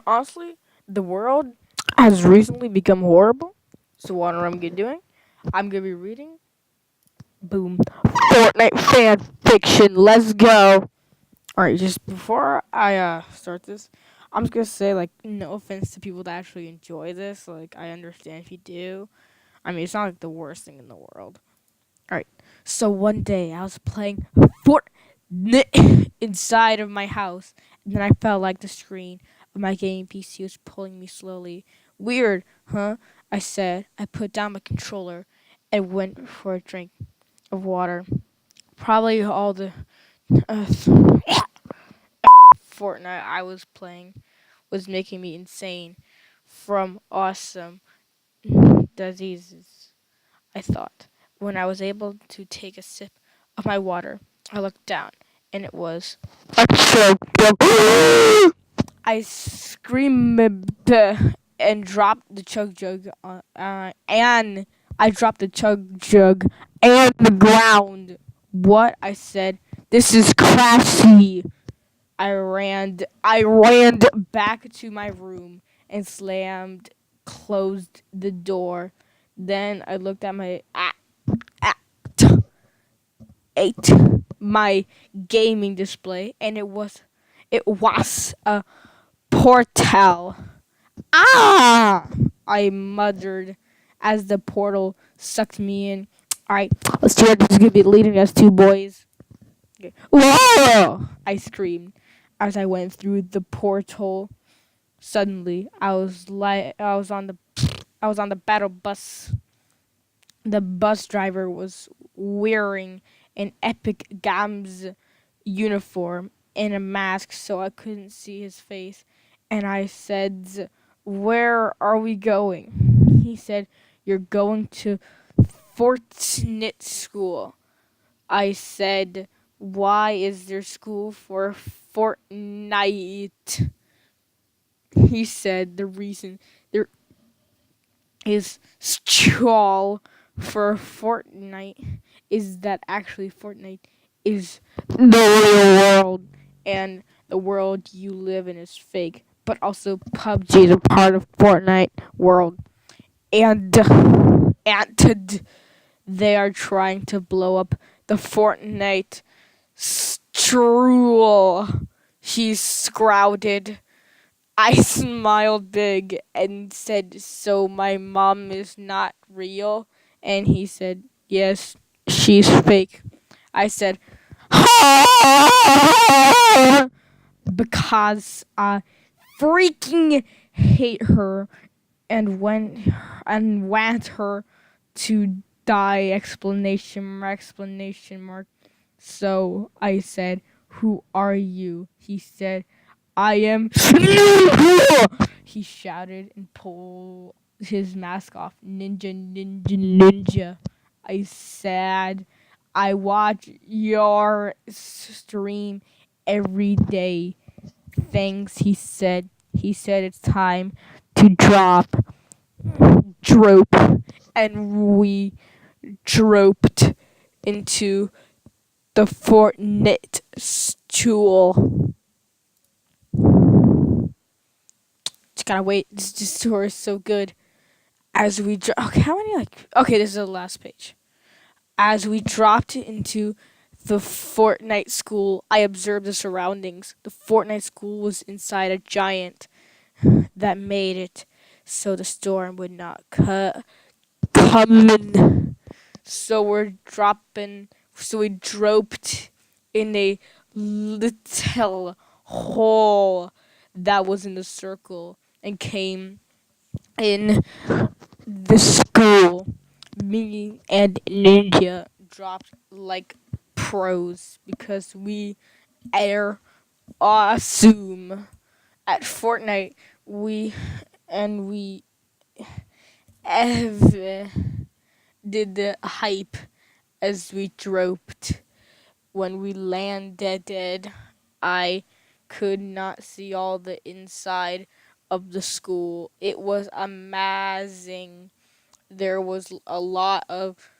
Honestly, the world has recently become horrible. So what am I doing? I'm gonna be reading. Boom. Fortnite fan fiction. Let's go. All right, just before I start this, I'm just gonna say like no offense to people that actually enjoy this. Like I understand if you do. I mean, it's not like the worst thing in the world. All right. So one day I was playing Fortnite inside of my house, and then I felt like the screen of my gaming PC was pulling me slowly. Weird, huh? I said. I put down my controller and went for a drink of water. Probably all the uh, Fortnite I was playing was making me insane from awesome diseases. I thought. When I was able to take a sip of my water, I looked down, and it was a chug jug. I screamed and dropped the chug jug, and I dropped the chug jug and the ground. What? I said. This is classy. I ran back to my room and closed the door. Then I looked at ate my gaming display, and it was a portal. Ah! I muttered as the portal sucked me in. All right, let's see what this is gonna be leading us to, boys. Okay. Whoa! I screamed as I went through the portal. Suddenly, I was on the battle bus. The bus driver was wearing an Epic Games uniform and a mask, so I couldn't see his face. And I said, "Where are we going?" He said, "You're going to Fortnite school." I said, "Why is there school for Fortnite?" He said, "The reason there is school for Fortnite is that actually Fortnite is the real world, and the world you live in is fake. But also PUBG is a part of Fortnite world, and they are trying to blow up the Fortnite Strool." He scouted. I smiled big and said, "So my mom is not real?" And he said, "Yes, she's fake." I said, because I freaking hate her and want her to die! Exclamation mark. So I said, "Who are you?" He said, "I am." He shouted and pulled his mask off. "Ninja, ninja, ninja." I said, "I watch your stream every day." "Thanks," he said. He said, "It's time to drop, and we dropped into the Fortnite stool. Just gotta wait. This story is so good. As we okay, how many okay? This is the last page. As we dropped into the Fortnite school, I observed the surroundings. The Fortnite school was inside a giant that made it so the storm would not come in. So we're dropping. So we dropped in a little hole that was in the circle and came in the school. Me and Ninja dropped like pros because we are awesome at Fortnite. We ev- did the hype as we dropped. When we landed, I could not see all the inside of the school. It was amazing. There was a lot of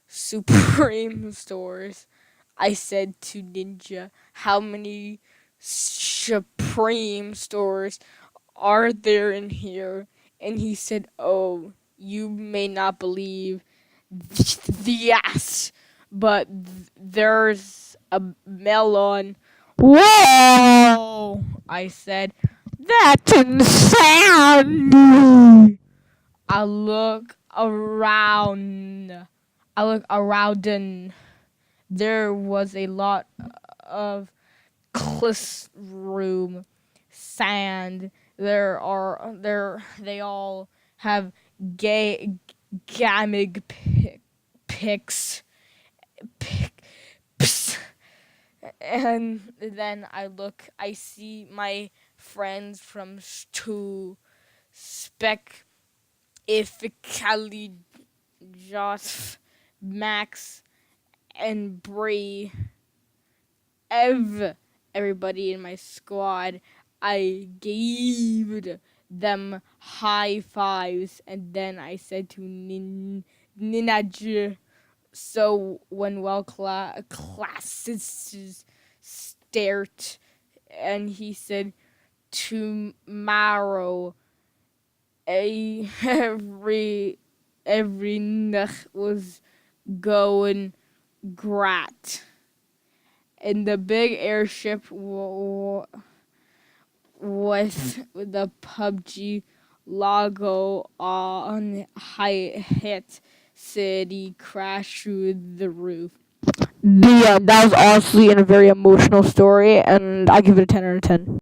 Supreme stores. I said to Ninja, "How many Supreme stores are there in here? And he said, oh, you may not believe the ass, but there's a melon. Whoa! I said, that's insanity! I look around. I look around and there was a lot of classroom sand. They all have gay gamig pics. Pic, ps- and then I see my friends from to spec Ificali Joss Max and Bree everybody in my squad. I gave them high fives and then I said to Ninaj. So when classes start and he said tomorrow every night was going great. In the big airship with the PUBG logo on high hit city crash through the roof. The That was honestly a very emotional story, and I give it a 10 out of 10.